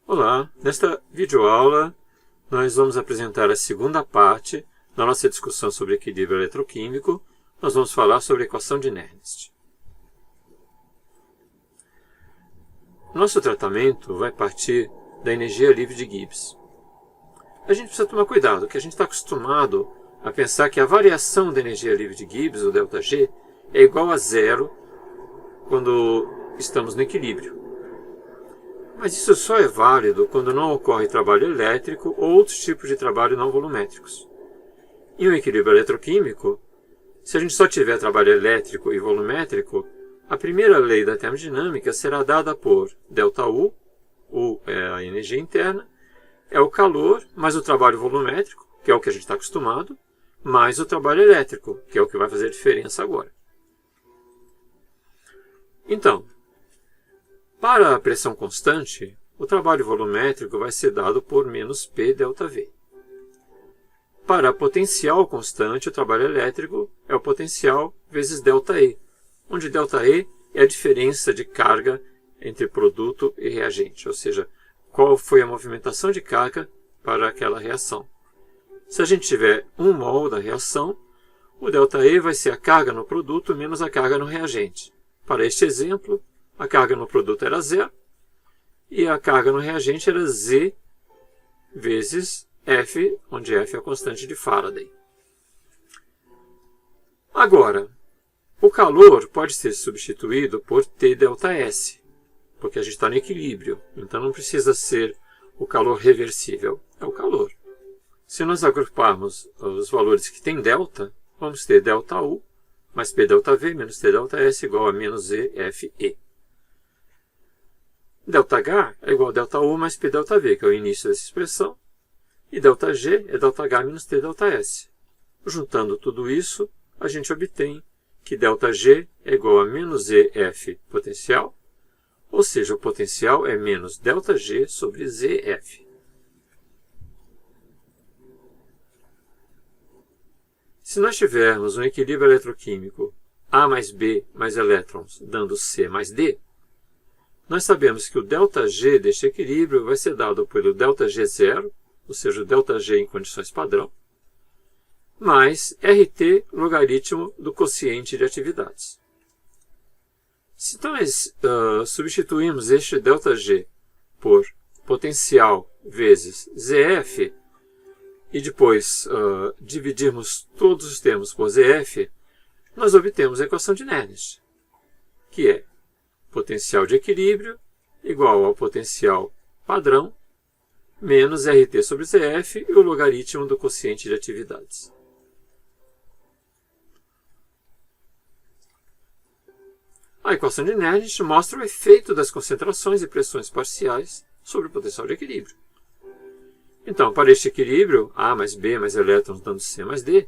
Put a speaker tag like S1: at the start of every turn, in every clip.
S1: Olá, nesta videoaula nós vamos apresentar a segunda parte da nossa discussão sobre equilíbrio eletroquímico. Nós vamos falar sobre a equação de Nernst. Nosso tratamento vai partir da energia livre de Gibbs. A gente precisa tomar cuidado, porque a gente está acostumado a pensar que a variação da energia livre de Gibbs, o ΔG, é igual a zero quando estamos no equilíbrio. Mas isso só é válido quando não ocorre trabalho elétrico ou outros tipos de trabalho não volumétricos. Em um equilíbrio eletroquímico, se a gente só tiver trabalho elétrico e volumétrico, a primeira lei da termodinâmica será dada por ΔU, U é a energia interna, é o calor mais o trabalho volumétrico, que é o que a gente está acostumado, mais o trabalho elétrico, que é o que vai fazer a diferença agora. Então, para a pressão constante, o trabalho volumétrico vai ser dado por menos P ΔV. Para a potencial constante, o trabalho elétrico é o potencial vezes ΔE, onde ΔE é a diferença de carga entre produto e reagente, ou seja, qual foi a movimentação de carga para aquela reação. Se a gente tiver 1 mol da reação, o ΔE vai ser a carga no produto menos a carga no reagente. Para este exemplo, a carga no produto era zero e a carga no reagente era Z vezes F, onde F é a constante de Faraday. Agora, o calor pode ser substituído por T∆S, porque a gente está no equilíbrio, então não precisa ser o calor reversível, é o calor. Se nós agruparmos os valores que têm delta, vamos ter ΔU mais P∆V menos T∆S igual a menos ZFE. ΔH é igual a ΔU mais P∆V, que é o início dessa expressão, e ΔG é ΔH menos T∆S. Juntando tudo isso, a gente obtém que ΔG é igual a menos EF potencial, ou seja, o potencial é menos ΔG sobre ZF. Se nós tivermos um equilíbrio eletroquímico A mais B mais elétrons dando C mais D, nós sabemos que o ΔG deste equilíbrio vai ser dado pelo ΔG0, ou seja, o ΔG em condições padrão, mais RT logaritmo do quociente de atividades. Se nós substituirmos este ΔG por potencial vezes ZF, e depois dividirmos todos os termos por ZF, nós obtemos a equação de Nernst, que é potencial de equilíbrio igual ao potencial padrão menos RT sobre ZF e o logaritmo do quociente de atividades. A equação de Nernst mostra o efeito das concentrações e pressões parciais sobre o potencial de equilíbrio. Então, para este equilíbrio, A mais B mais elétrons dando C mais D,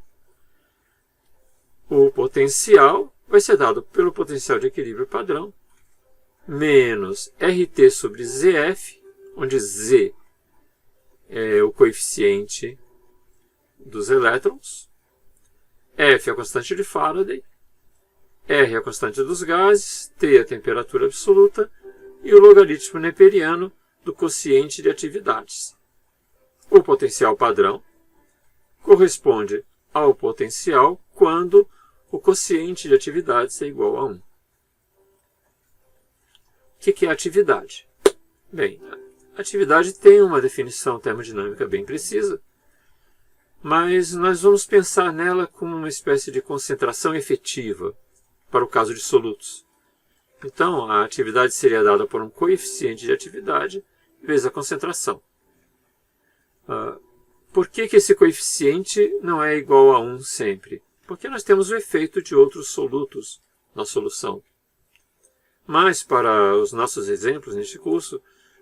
S1: o potencial vai ser dado pelo potencial de equilíbrio padrão menos RT sobre ZF, onde Z é o coeficiente dos elétrons, F é a constante de Faraday, R é a constante dos gases, T é a temperatura absoluta e o logaritmo neperiano do quociente de atividades. O potencial padrão corresponde ao potencial quando o quociente de atividades é igual a 1. O que é atividade? Bem, a atividade tem uma definição termodinâmica bem precisa, mas nós vamos pensar nela como uma espécie de concentração efetiva para o caso de solutos. Então, a atividade seria dada por um coeficiente de atividade vezes a concentração. Por que esse coeficiente não é igual a 1 sempre? Porque nós temos o efeito de outros solutos na solução. Mas, para os nossos exemplos neste curso,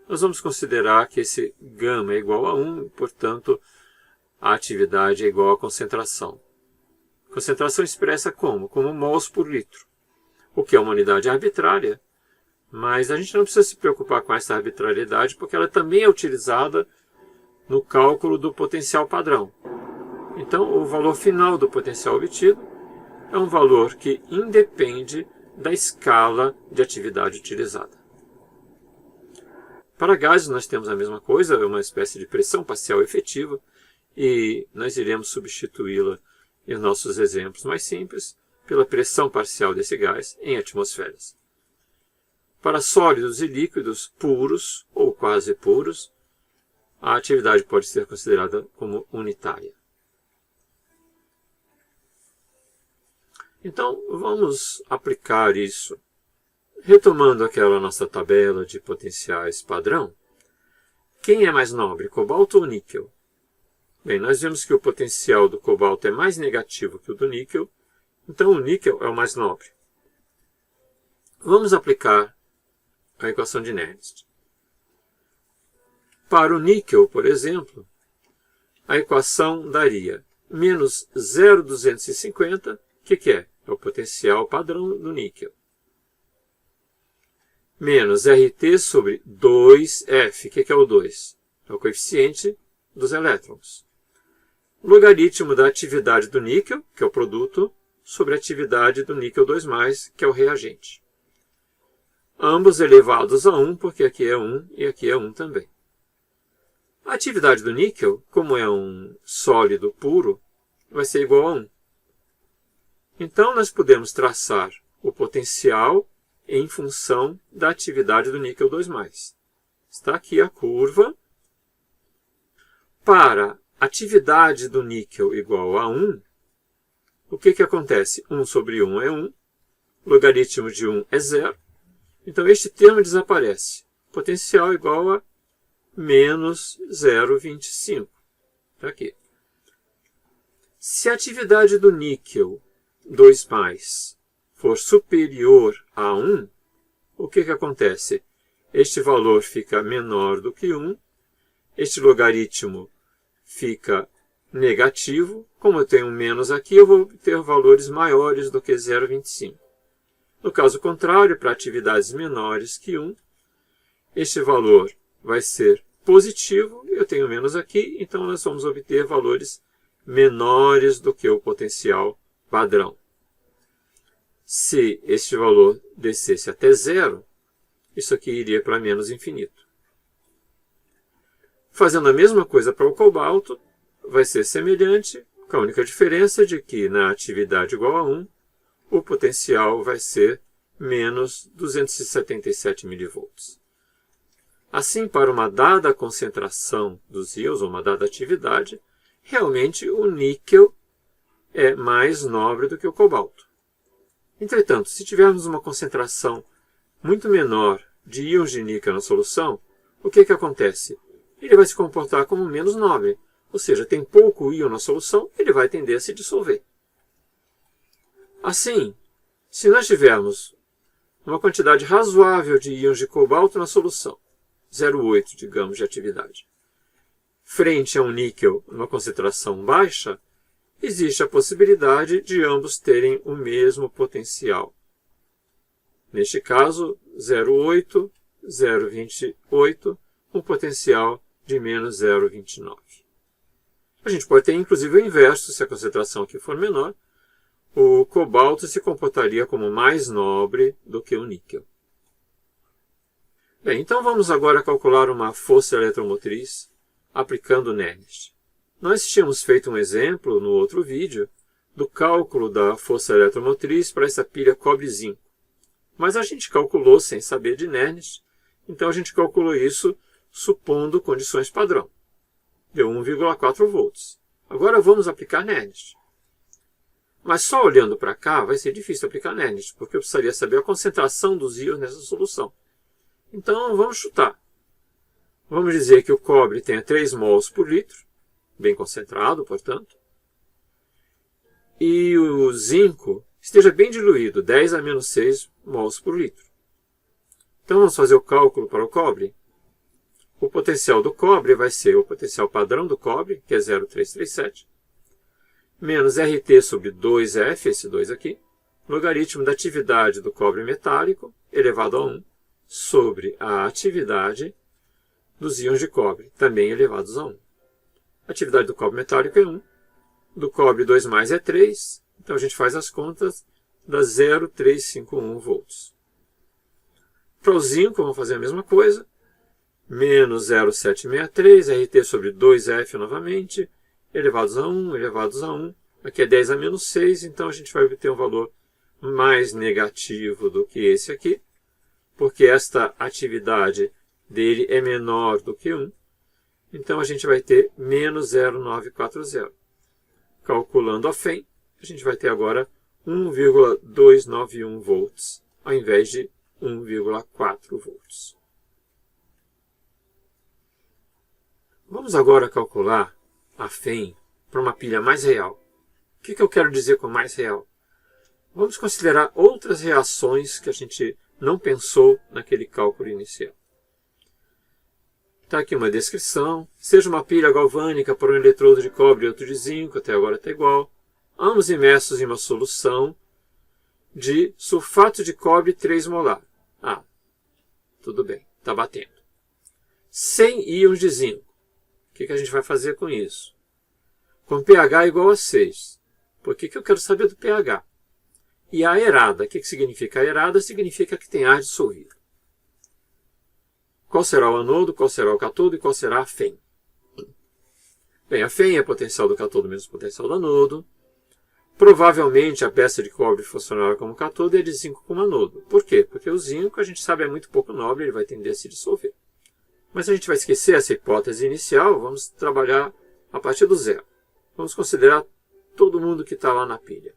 S1: nós vamos considerar que esse γ é igual a 1, e, portanto, a atividade é igual à concentração. Concentração expressa como? Como mols por litro, o que é uma unidade arbitrária, mas a gente não precisa se preocupar com essa arbitrariedade, porque ela também é utilizada no cálculo do potencial padrão. Então, o valor final do potencial obtido é um valor que independe da escala de atividade utilizada. Para gases nós temos a mesma coisa, uma espécie de pressão parcial efetiva, e nós iremos substituí-la em nossos exemplos mais simples pela pressão parcial desse gás em atmosferas. Para sólidos e líquidos puros ou quase puros, a atividade pode ser considerada como unitária. Então, vamos aplicar isso. Retomando aquela nossa tabela de potenciais padrão, quem é mais nobre, cobalto ou níquel? Bem, nós vimos que o potencial do cobalto é mais negativo que o do níquel, então o níquel é o mais nobre. Vamos aplicar a equação de Nernst. Para o níquel, por exemplo, a equação daria menos 0,250, que é? É o potencial padrão do níquel. Menos RT sobre 2F. O que é o 2? É o coeficiente dos elétrons. Logaritmo da atividade do níquel, que é o produto, sobre a atividade do níquel 2+, que é o reagente. Ambos elevados a 1, porque aqui é 1 e aqui é 1 também. A atividade do níquel, como é um sólido puro, vai ser igual a 1. Então, nós podemos traçar o potencial em função da atividade do níquel 2+. Está aqui a curva. Para atividade do níquel igual a 1, o que acontece? 1 sobre 1 é 1, logaritmo de 1 é 0, então este termo desaparece. Potencial igual a menos 0,25. Está aqui. Se a atividade do níquel 2+ for superior a 1, o que acontece? Este valor fica menor do que 1, este logaritmo fica negativo. Como eu tenho um menos aqui, eu vou ter valores maiores do que 0,25. No caso contrário, para atividades menores que 1, este valor vai ser positivo, eu tenho menos aqui, então nós vamos obter valores menores do que o potencial padrão. Se este valor descesse até 0, isso aqui iria para menos infinito. Fazendo a mesma coisa para o cobalto, vai ser semelhante, com a única diferença de que na atividade igual a 1, o potencial vai ser menos 277 mV. Assim, para uma dada concentração dos íons, ou uma dada atividade, realmente o níquel é mais nobre do que o cobalto. Entretanto, se tivermos uma concentração muito menor de íons de níquel na solução, o que acontece? Ele vai se comportar como menos nobre, ou seja, tem pouco íon na solução, ele vai tender a se dissolver. Assim, se nós tivermos uma quantidade razoável de íons de cobalto na solução, 0,8, digamos, de atividade, frente a um níquel numa concentração baixa, existe a possibilidade de ambos terem o mesmo potencial. Neste caso, 0,8, 0,28, um potencial de menos 0,29. A gente pode ter inclusive o inverso, se a concentração aqui for menor, o cobalto se comportaria como mais nobre do que o níquel. Bem, então vamos agora calcular uma força eletromotriz aplicando Nernst. Nós tínhamos feito um exemplo no outro vídeo do cálculo da força eletromotriz para essa pilha cobre-zinco. Mas a gente calculou sem saber de Nernst, então a gente calculou isso supondo condições padrão. Deu 1,4 volts. Agora vamos aplicar Nernst. Mas só olhando para cá vai ser difícil aplicar Nernst, porque eu precisaria saber a concentração dos íons nessa solução. Então vamos chutar. Vamos dizer que o cobre tenha 3 mols por litro, bem concentrado, portanto, e o zinco esteja bem diluído, 10 a menos 6 mols por litro. Então vamos fazer o cálculo para o cobre. O potencial do cobre vai ser o potencial padrão do cobre, que é 0,337, menos RT sobre 2F, esse 2 aqui, logaritmo da atividade do cobre metálico, elevado a 1, sobre a atividade dos íons de cobre, também elevados a 1. A atividade do cobre metálico é 1, do cobre 2+, é 3, então a gente faz as contas, dá 0,351 volts. Para o zinco, vamos fazer a mesma coisa. menos 0,763, RT sobre 2F novamente, elevados a 1, elevados a 1. Aqui é 10 a menos 6, então a gente vai obter um valor mais negativo do que esse aqui, porque esta atividade dele é menor do que 1. Então a gente vai ter menos 0,940. Calculando a FEM, a gente vai ter agora 1,291 volts, ao invés de 1,4 volts. Vamos agora calcular a FEM para uma pilha mais real. O que eu quero dizer com mais real? Vamos considerar outras reações que a gente não pensou naquele cálculo inicial. Está aqui uma descrição. Seja uma pilha galvânica por um eletrodo de cobre e outro de zinco, até agora está igual. Ambos imersos em uma solução de sulfato de cobre 3 molar. Ah, tudo bem, está batendo. 100 íons de zinco. O que a gente vai fazer com isso? Com pH igual a 6. Por que eu quero saber do pH? E a aerada, o que significa aerada? Significa que tem ar dissolvido. Qual será o anodo, qual será o catodo e qual será a FEM? Bem, a FEM é potencial do catodo menos potencial do anodo. Provavelmente a peça de cobre funcionará como catodo e a de zinco como anodo. Por quê? Porque o zinco, a gente sabe, é muito pouco nobre, ele vai tender a se dissolver. Mas a gente vai esquecer essa hipótese inicial, vamos trabalhar a partir do zero. Vamos considerar todo mundo que está lá na pilha.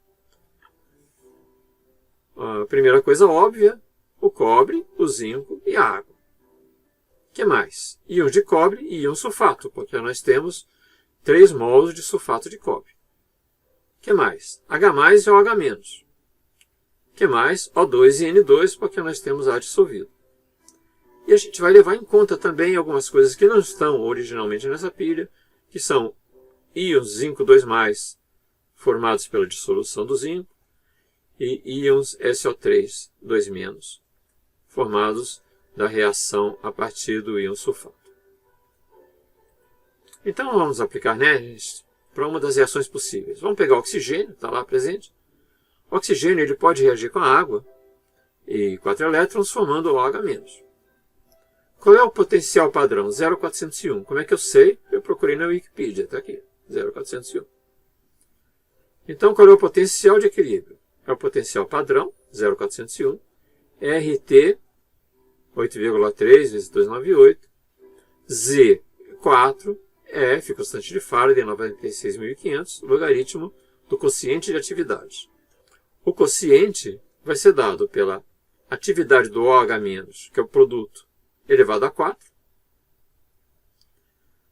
S1: A primeira coisa óbvia, o cobre, o zinco e a água. O que mais? Íons de cobre e íon sulfato, porque nós temos 3 mols de sulfato de cobre. O que mais? H+, e OH-. O que mais? O2 e N2, porque nós temos ar dissolvido. E a gente vai levar em conta também algumas coisas que não estão originalmente nessa pilha, que são íons zinco 2+, formados pela dissolução do zinco, e íons SO3 2-, formados da reação a partir do íon sulfato. Então vamos aplicar NERGS para uma das reações possíveis. Vamos pegar o oxigênio, está lá presente. O oxigênio ele pode reagir com a água e 4 elétrons formando OH-. Qual é o potencial padrão? 0,401. Como é que eu sei? Eu procurei na Wikipedia, está aqui, 0,401. Então, qual é o potencial de equilíbrio? É o potencial padrão, 0,401, RT, 8,3 vezes 298, Z, 4, F, constante de Faraday, 96.500, logaritmo do quociente de atividade. O quociente vai ser dado pela atividade do OH-, que é o produto, elevado a 4,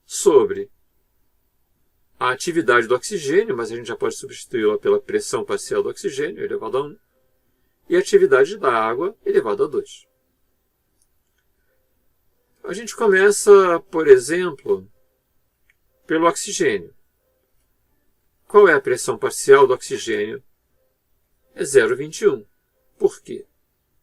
S1: sobre a atividade do oxigênio, mas a gente já pode substituí-la pela pressão parcial do oxigênio, elevado a 1, e a atividade da água, elevado a 2. A gente começa, por exemplo, pelo oxigênio. Qual é a pressão parcial do oxigênio? É 0,21. Por quê?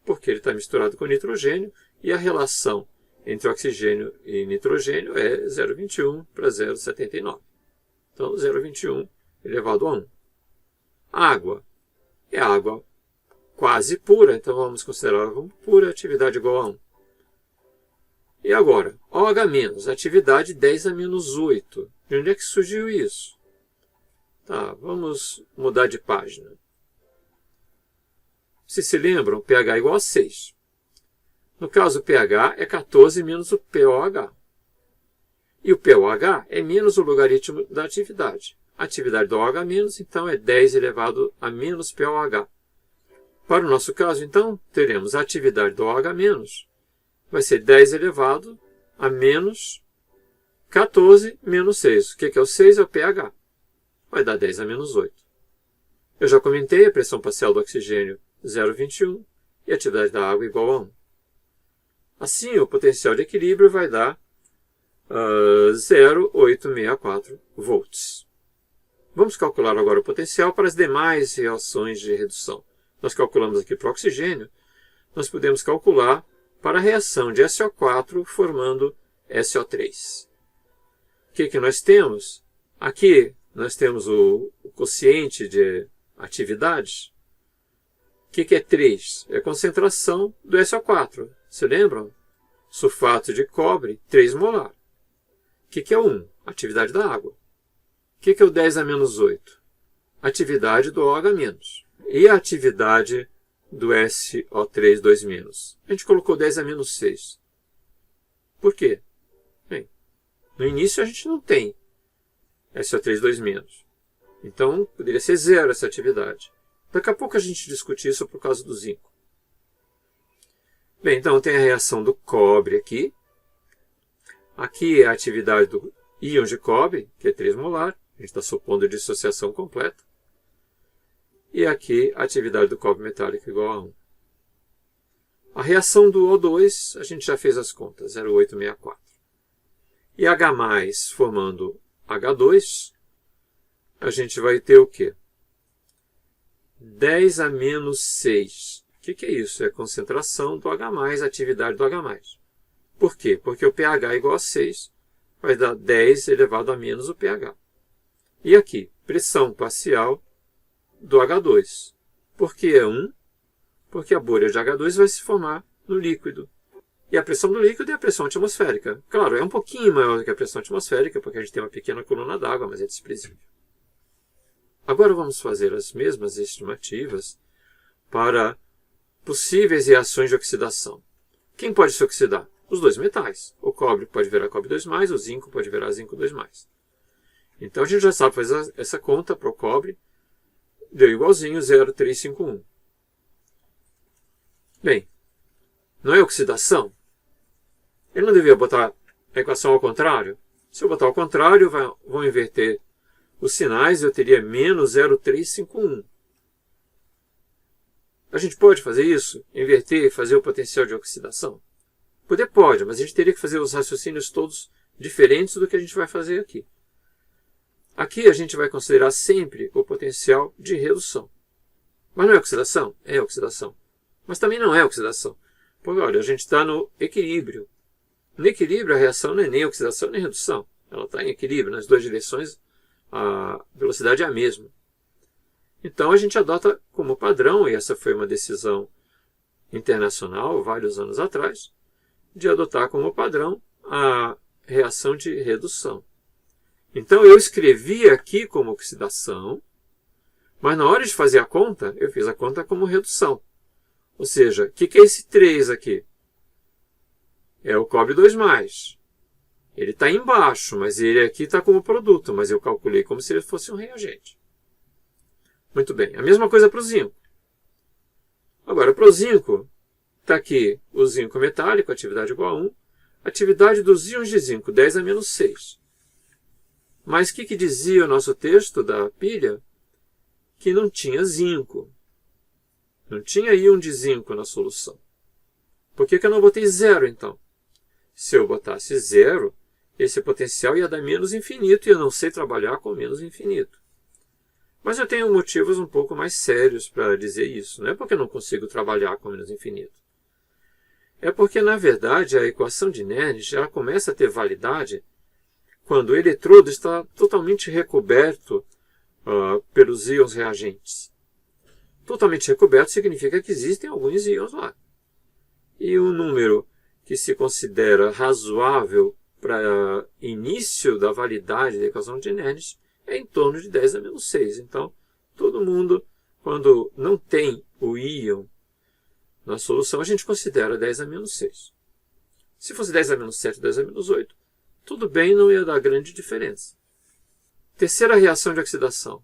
S1: Porque ele está misturado com nitrogênio e a relação entre oxigênio e nitrogênio é 0,21 para 0,79. Então, 0,21 elevado a 1. Água é água quase pura, então vamos considerar como pura, atividade igual a 1. E agora, OH-, atividade 10 a menos 8. De onde é que surgiu isso? Tá, vamos mudar de página. Se lembram, pH igual a 6. No caso, o pH é 14 menos o pOH. E o pOH é menos o logaritmo da atividade. A atividade do OH-, então, é 10 elevado a menos pOH. Para o nosso caso, então, teremos a atividade do OH-, vai ser 10 elevado a menos 14 menos 6. O que é o 6? É o pH. Vai dar 10 a menos 8. Eu já comentei a pressão parcial do oxigênio 0,21 e a atividade da água igual a 1. Assim, o potencial de equilíbrio vai dar 0,864 volts. Vamos calcular agora o potencial para as demais reações de redução. Nós calculamos aqui para o oxigênio, nós podemos calcular para a reação de SO4 formando SO3. O que nós temos? Aqui nós temos o quociente de atividade. O que é 3? É a concentração do SO4. Se lembram? sulfato de cobre, 3 molar. O que é o 1? Atividade da água. O que é o 10 a menos 8? Atividade do OH-. E a atividade do SO3 2-. A gente colocou 10 a menos 6. Por quê? Bem, no início a gente não tem SO3 2-. Então, poderia ser 0 essa atividade. Daqui a pouco a gente discute isso por causa do zinco. Bem, então tem a reação do cobre aqui. Aqui é a atividade do íon de cobre, que é 3 molar. A gente está supondo dissociação completa. E aqui a atividade do cobre metálico igual a 1. A reação do O2, a gente já fez as contas, 0,864. E H+, formando H2, a gente vai ter o quê? 10 a menos 6. O que é isso? É a concentração do H+, a atividade do H+. Por quê? Porque o pH é igual a 6, vai dar 10 elevado a menos o pH. E aqui, pressão parcial do H2. Por que é 1? Porque a bolha de H2 vai se formar no líquido. E a pressão do líquido é a pressão atmosférica. Claro, é um pouquinho maior do que a pressão atmosférica, porque a gente tem uma pequena coluna d'água, mas é desprezível. Agora vamos fazer as mesmas estimativas para possíveis reações de oxidação. Quem pode se oxidar? Os dois metais. O cobre pode virar cobre 2+, o zinco pode virar zinco 2+. Então a gente já sabe fazer essa conta para o cobre. Deu igualzinho 0,351. Bem, não é oxidação? Ele não devia botar a equação ao contrário? Se eu botar ao contrário, vão inverter os sinais e eu teria menos 0,351. A gente pode fazer isso? Inverter e fazer o potencial de oxidação? Poder pode, mas a gente teria que fazer os raciocínios todos diferentes do que a gente vai fazer aqui. Aqui a gente vai considerar sempre o potencial de redução. Mas não é oxidação? É oxidação. Mas também não é oxidação. Porque, olha, a gente está no equilíbrio. No equilíbrio, a reação não é nem oxidação nem redução. Ela está em equilíbrio. Nas duas direções, a velocidade é a mesma. Então, a gente adota como padrão, e essa foi uma decisão internacional, vários anos atrás, de adotar como padrão a reação de redução. Então, eu escrevi aqui como oxidação, mas na hora de fazer a conta, eu fiz a conta como redução. Ou seja, o que é esse 3 aqui? É o cobre 2+. Ele está embaixo, mas ele aqui está como produto, mas eu calculei como se ele fosse um reagente. Muito bem, a mesma coisa para o zinco. Agora, para o zinco, está aqui o zinco metálico, atividade igual a 1. Atividade dos íons de zinco, 10 a menos 6. Mas o que dizia o nosso texto da pilha? Que não tinha zinco. Não tinha íon de zinco na solução. Por que eu não botei 0, então? Se eu botasse 0, esse potencial ia dar menos infinito, e eu não sei trabalhar com menos infinito. Mas eu tenho motivos um pouco mais sérios para dizer isso. Não é porque eu não consigo trabalhar com menos infinito. É porque, na verdade, a equação de Nernst ela começa a ter validade quando o eletrodo está totalmente recoberto pelos íons reagentes. Totalmente recoberto significa que existem alguns íons lá. E o número que se considera razoável para início da validade da equação de Nernst é em torno de 10 a menos 6. Então, todo mundo, quando não tem o íon na solução, a gente considera 10 a menos 6. Se fosse 10 a menos 7, 10 a menos 8, tudo bem, não ia dar grande diferença. Terceira reação de oxidação.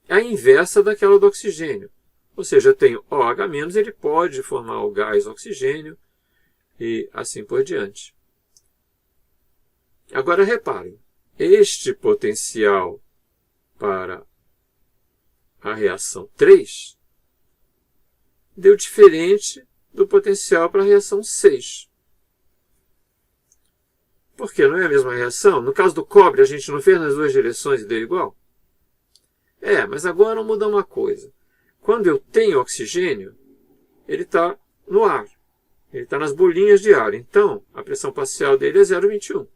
S1: É a inversa daquela do oxigênio. Ou seja, eu tenho OH-, ele pode formar o gás oxigênio e assim por diante. Agora reparem, este potencial para a reação 3 deu diferente do potencial para a reação 6. Por quê? Não é a mesma reação? No caso do cobre, a gente não fez nas duas direções e deu igual? Mas agora muda uma coisa. Quando eu tenho oxigênio, ele está no ar. Ele está nas bolinhas de ar. Então, a pressão parcial dele é 0,21.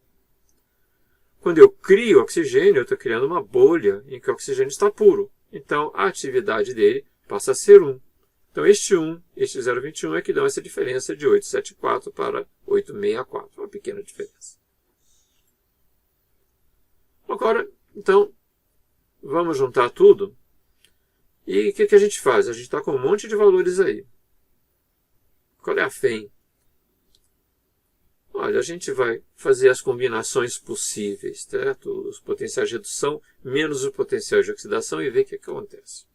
S1: Quando eu crio oxigênio, eu estou criando uma bolha em que o oxigênio está puro. Então, a atividade dele passa a ser 1. Então, este 1, este 0,21 é que dão essa diferença de 874 para 1,864. Uma pequena diferença. Agora, então, vamos juntar tudo. E o que a gente faz? A gente está com um monte de valores aí. Qual é a FEM? Olha, a gente vai fazer as combinações possíveis, certo? Os potenciais de redução menos o potencial de oxidação e ver o que acontece.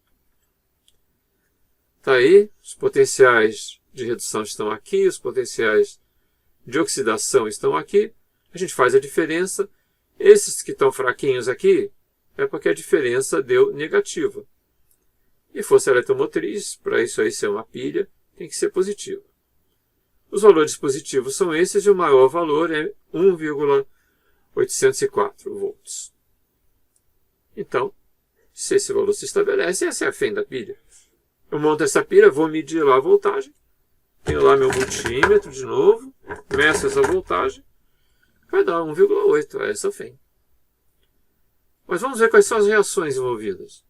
S1: Está aí, os potenciais de redução estão aqui, os potenciais de oxidação estão aqui. A gente faz a diferença. Esses que estão fraquinhos aqui é porque a diferença deu negativa. E força eletromotriz, para isso aí ser uma pilha, tem que ser positiva. Os valores positivos são esses e o maior valor é 1,804 volts. Então, se esse valor se estabelece, essa é a FEM da pilha. Eu monto essa pilha, vou medir lá a voltagem. Tenho lá meu multímetro de novo, meço essa voltagem. Vai dar 1,8, é essa a FEM. Mas vamos ver quais são as reações envolvidas.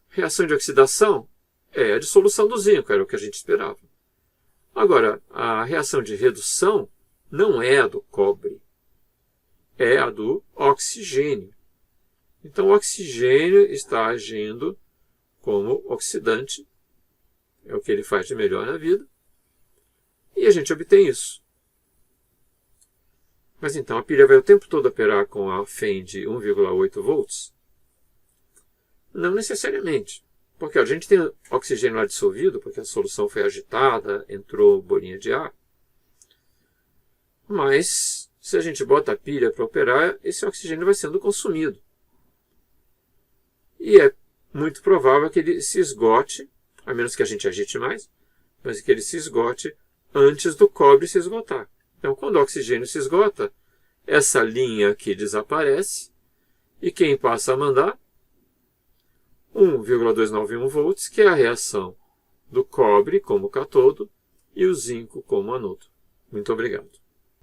S1: Reação de oxidação é a dissolução do zinco, era o que a gente esperava. Agora, a reação de redução não é a do cobre, é a do oxigênio. Então, o oxigênio está agindo como oxidante, é o que ele faz de melhor na vida, e a gente obtém isso. Mas então, a pilha vai o tempo todo operar com a FEM de 1,8 volts? Não necessariamente. Porque a gente tem oxigênio lá dissolvido, porque a solução foi agitada, entrou bolinha de ar. Mas, se a gente bota a pilha para operar, esse oxigênio vai sendo consumido. E é muito provável que ele se esgote, a menos que a gente agite mais, mas que ele se esgote antes do cobre se esgotar. Então, quando o oxigênio se esgota, essa linha aqui desaparece, e quem passa a mandar? 1,291 volts, que é a reação do cobre como cátodo e o zinco como anodo. Muito obrigado.